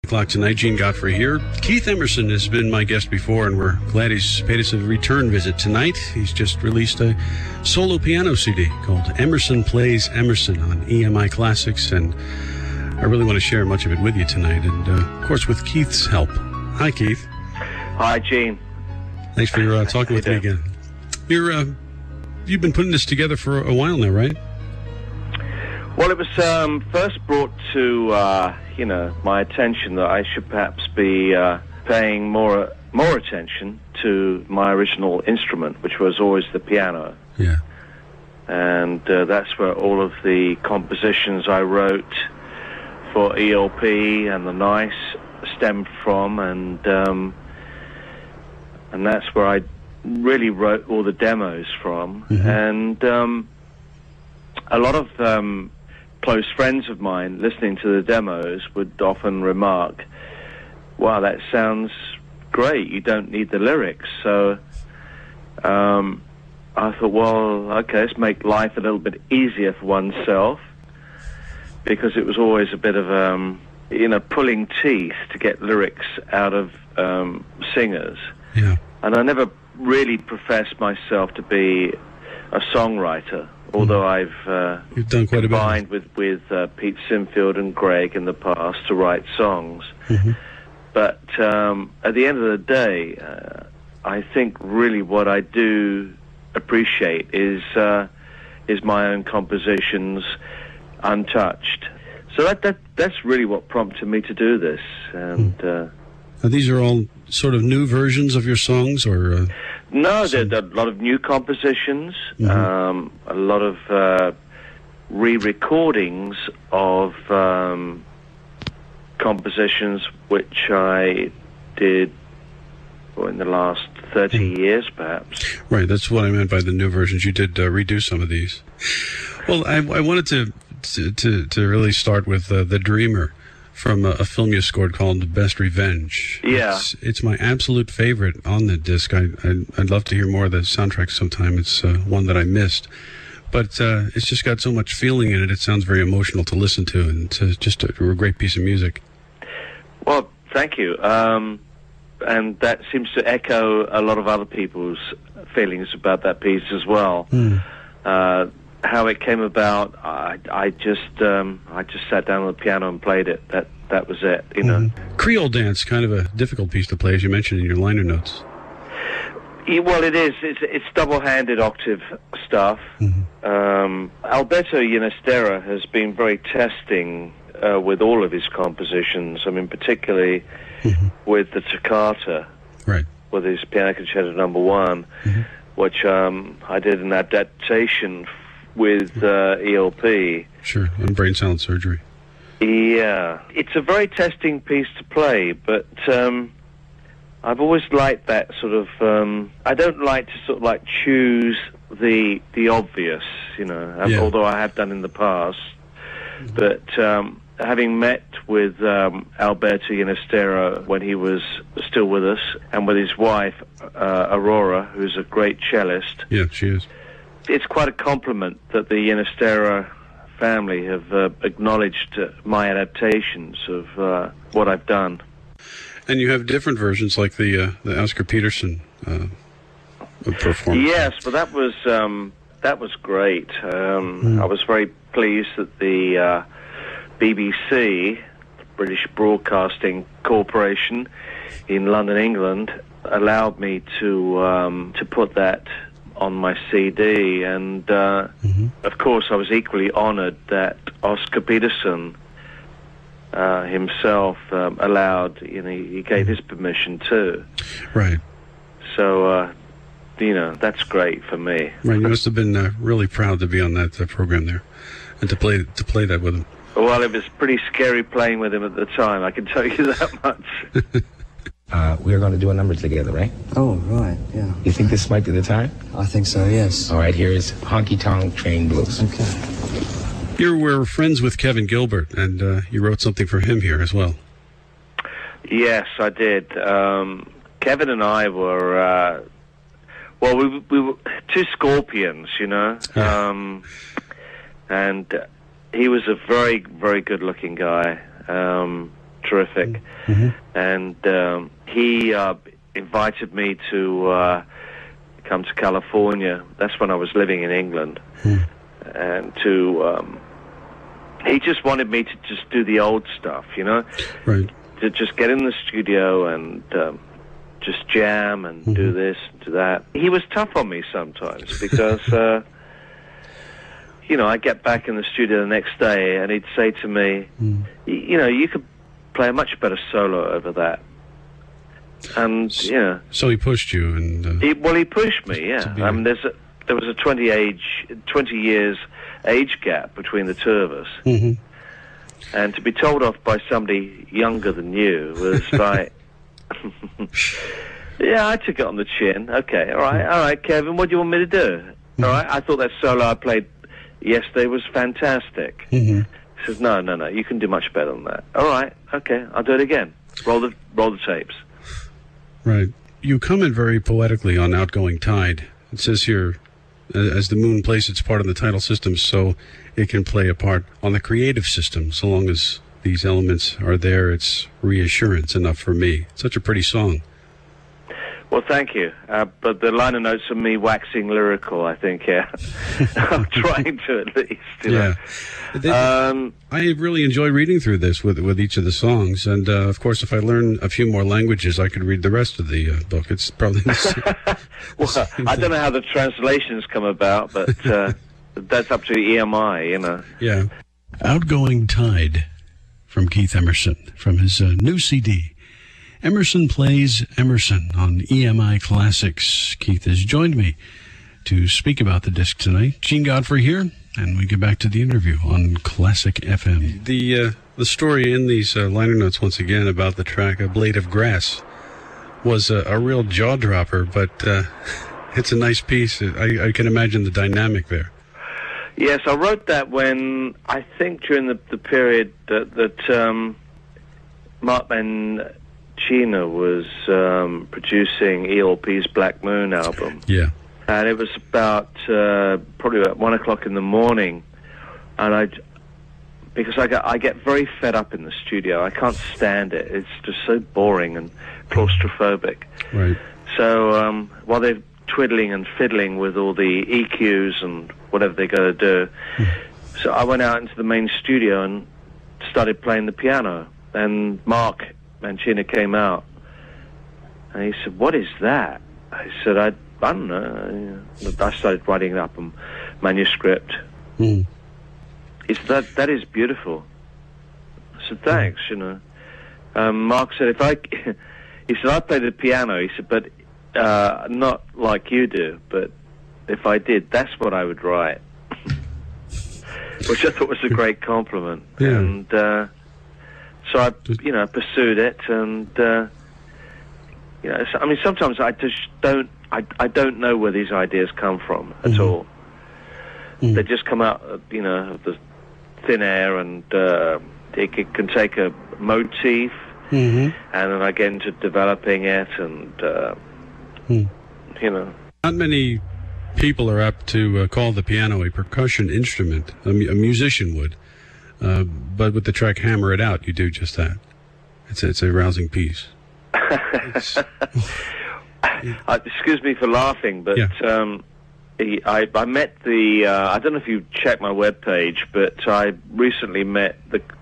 O'clock tonight. Gene Godfrey here. Keith Emerson has been my guest before, and we're glad he's paid us a return visit tonight. He's just released a solo piano CD called Emerson Plays Emerson on EMI Classics, and I really want to share much of it with you tonight, and of course with Keith's help. Hi, Keith. Hi, Gene. Thanks for talking with me again. You've been putting this together for a while now, right? Well, it was first brought to my attention that I should perhaps be paying more attention to my original instrument, which was always the piano. Yeah. And that's where all of the compositions I wrote for ELP and the Nice stemmed from, and that's where I really wrote all the demos from. Mm-hmm. And a lot of close friends of mine listening to the demos would often remark, wow, that sounds great, you don't need the lyrics. So I thought, well, okay, let's make life a little bit easier for oneself, because it was always a bit of pulling teeth to get lyrics out of singers. Yeah. And I never really professed myself to be a songwriter, although I've You've done quite combined with Pete Sinfield and Greg in the past to write songs. Mm-hmm. But at the end of the day, I think really what I do appreciate is my own compositions untouched. So that's really what prompted me to do this. And these are all sort of new versions of your songs, or? No, there are a lot of new compositions, Mm-hmm. a lot of re-recordings of compositions which I did in the last 30 years, perhaps. Right, that's what I meant by the new versions. You did redo some of these. Well, I wanted to really start with The Dreamer, from a film you scored called The Best Revenge. Yeah. It's my absolute favorite on the disc. I'd love to hear more of the soundtrack sometime. It's one that I missed. But it's just got so much feeling in it. It sounds very emotional to listen to, and it's just a great piece of music. Well, thank you. And that seems to echo a lot of other people's feelings about that piece as well. How it came about, I just sat down on the piano and played it. That was it, you know. Creole dance, kind of a difficult piece to play, as you mentioned in your liner notes. Well, it is. It's double-handed octave stuff. Alberto Ginastera has been very testing with all of his compositions. I mean, particularly with the Toccata, right, with his Piano Concerto No. 1, which I did an adaptation with ELP. Sure, on brain salad surgery. Yeah. It's a very testing piece to play, but I've always liked that sort of... I don't like to sort of like choose the obvious, you know, although I have done in the past. But having met with Alberto Ginastera when he was still with us, and with his wife, Aurora, who's a great cellist... Yeah, she is. It's quite a compliment that the Ginastera family have acknowledged my adaptations of what I've done. And you have different versions, like the Oscar Peterson performance. Yes, but that was great. I was very pleased that the BBC, British Broadcasting Corporation in London, England, allowed me to put that on my CD, and of course I was equally honored that Oscar Peterson himself allowed, you know, he gave his permission too. Right. So, you know, that's great for me. Right, you must have been really proud to be on that program there, and to play that with him. Well, it was pretty scary playing with him at the time, I can tell you that much. We're going to do a number together, right? Oh, right, yeah. You think this might be the time? I think so, yes. All right, here is Honky Tonk Train Blues. Okay. You were friends with Kevin Gilbert, and you wrote something for him here as well. Yes, I did. Kevin and I were, we were two scorpions, you know. Yeah. And he was a very, very good-looking guy. terrific. And he invited me to come to California. That's when I was living in England. And he just wanted me to just do the old stuff, you know? Right. To just get in the studio and just jam and do this and do that. He was tough on me sometimes because, you know, I get back in the studio the next day and he'd say to me, you know, you could play a much better solo over that. And, yeah. So he pushed you and... He pushed me, yeah. I mean, there was a 20 years age gap between the two of us. And to be told off by somebody younger than you was like... Yeah, I took it on the chin. Okay, all right, Kevin, what do you want me to do? All right, I thought that solo I played yesterday was fantastic. He says, no, you can do much better than that. All right, okay, I'll do it again. Roll the tapes. Right. You comment very poetically on Outgoing Tide. It says here, as the moon plays its part in the title system, so it can play a part on the creative system. So long as these elements are there, it's reassurance enough for me. Such a pretty song. Well, thank you. But the liner notes are me waxing lyrical, I think, yeah. I'm trying to, at least. You know. I really enjoy reading through this with each of the songs. And, of course, if I learn a few more languages, I could read the rest of the book. It's probably the same. Well, I don't know how the translations come about, but that's up to EMI, you know. Yeah. Outgoing Tide from Keith Emerson, from his new CD. Emerson Plays Emerson on EMI Classics. Keith has joined me to speak about the disc tonight. Gene Godfrey here, and we get back to the interview on Classic FM. The story in these liner notes, once again, about the track A Blade of Grass was a real jaw-dropper, but it's a nice piece. I can imagine the dynamic there. Yes, I wrote that when, I think during the period that Mark Mancina was producing ELP's Black Moon album. Yeah. And it was about probably about 1 o'clock in the morning, and because I get very fed up in the studio. I can't stand it. It's just so boring and claustrophobic. Right. So while they're twiddling and fiddling with all the EQs and whatever they got to do, so I went out into the main studio and started playing the piano. And Mark Mancina came out, and he said, "What is that?" I said, I don't know. I started writing up a manuscript. He said, that is beautiful. I said, thanks, you know. Mark said, he said, I play the piano. He said, but not like you do, but if I did, that's what I would write. Which I thought was a great compliment. Yeah. And so I, pursued it, and I mean, sometimes I just don't. I don't know where these ideas come from at all. They just come out, of the thin air, and it can take a motif, and then I get into developing it, and Not many people are apt to call the piano a percussion instrument. A musician would, but with the track "Hammer It Out," you do just that. It's a rousing piece. Excuse me for laughing, but yeah. I met the. I don't know if you checked my webpage, but I recently met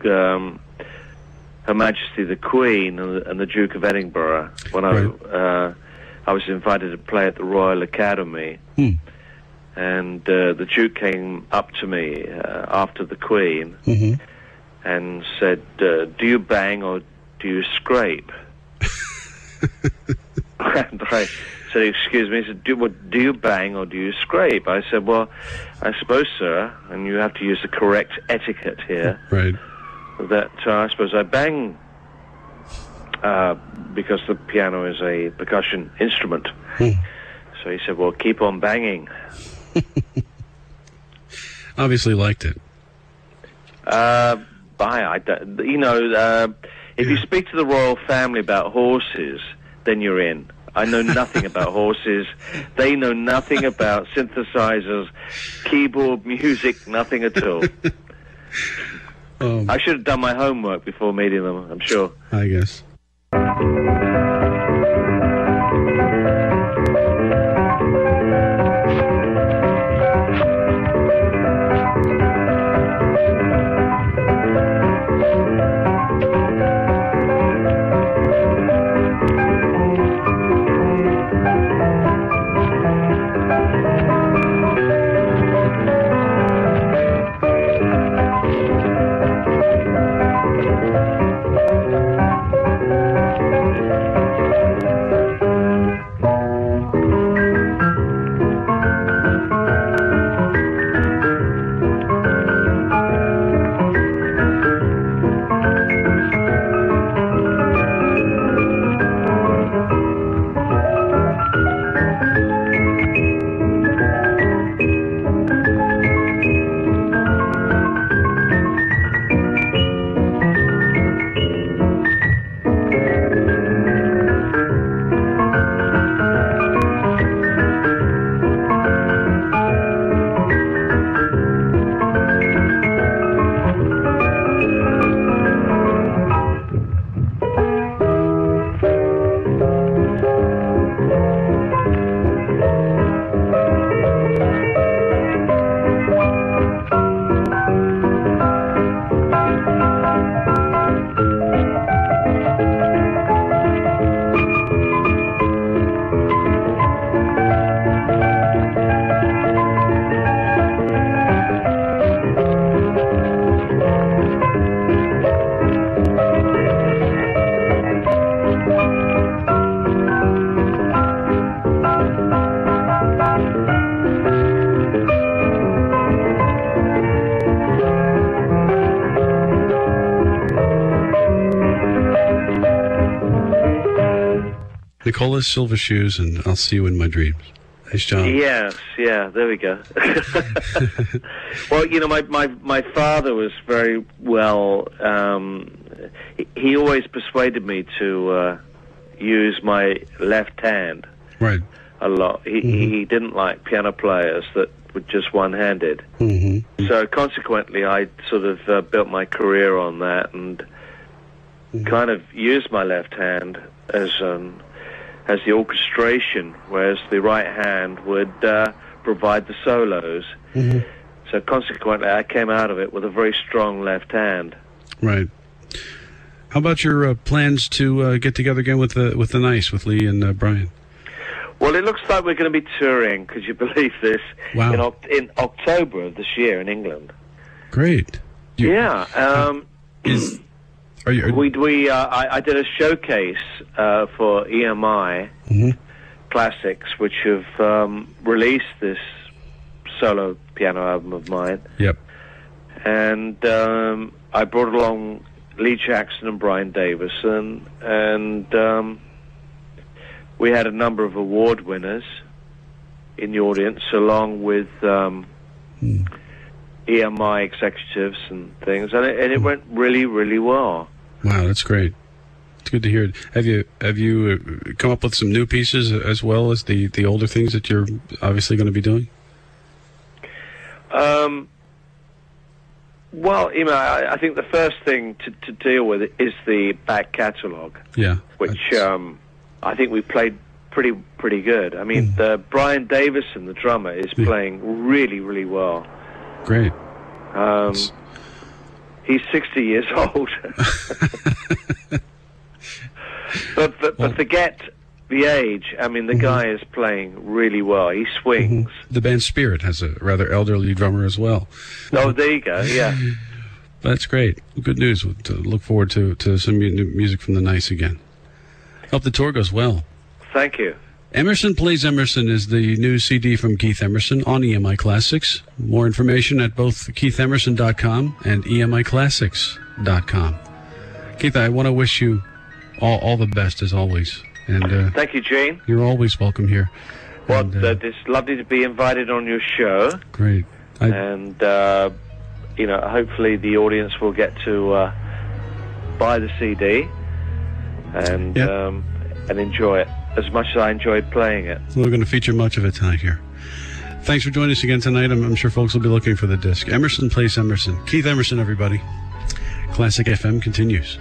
Her Majesty the Queen and the Duke of Edinburgh when I was invited to play at the Royal Academy, and the Duke came up to me after the Queen and said, "Do you bang or do you scrape?" And I said, "Excuse me." He said, do you bang or do you scrape?" I said, "Well, I suppose, sir, and you have to use the correct etiquette here, right, that I suppose I bang because the piano is a percussion instrument." So he said, "Well, keep on banging." Obviously liked it. If you speak to the royal family about horses, then you're in. I know nothing about horses. They know nothing about synthesizers, keyboard music, nothing at all. I should have done my homework before meeting them, I'm sure. I guess. Nicola Silver Shoes, and I'll see you in my dreams. Nice job. Yes, yeah, there we go. Well, you know, my father was very well, he always persuaded me to use my left hand. Right. A lot. He didn't like piano players that were just one-handed. Mm-hmm. So consequently, I sort of built my career on that and kind of used my left hand as the orchestration, whereas the right hand would provide the solos. Mm-hmm. So consequently, I came out of it with a very strong left hand. Right. How about your plans to get together again with the Nice, with Lee and Brian? Well, it looks like we're going to be touring, could you believe this, wow. in October of this year in England. Great. Yeah. I did a showcase for EMI Classics, which have released this solo piano album of mine. Yep. And I brought along Lee Jackson and Brian Davison, and we had a number of award winners in the audience, along with EMI executives and things, and it went really, really well. Wow, that's great. It's good to hear. Have you come up with some new pieces as well as the older things that you're obviously going to be doing? Well, you know, I think the first thing to deal with is the back catalogue. Yeah, which I think we played pretty good. I mean, Brian Davison, the drummer, is playing really, really well. Great. He's 60 years old. but forget the age. I mean, the guy is playing really well. He swings. The band Spirit has a rather elderly drummer as well. Oh, there you go, yeah. That's great. Good news. To look forward to some new music from the Nice again. Hope the tour goes well. Thank you. Emerson Plays Emerson is the new CD from Keith Emerson on EMI Classics. More information at both KeithEmerson.com and EMIClassics.com. Keith, I want to wish you all the best as always. And thank you, Gene. You're always welcome here. Well, it's lovely to be invited on your show. Great. And you know, hopefully the audience will get to buy the CD and enjoy it as much as I enjoyed playing it. We're going to feature much of it tonight here. Thanks for joining us again tonight. I'm sure folks will be looking for the disc. Emerson Plays Emerson. Keith Emerson, everybody. Classic FM continues.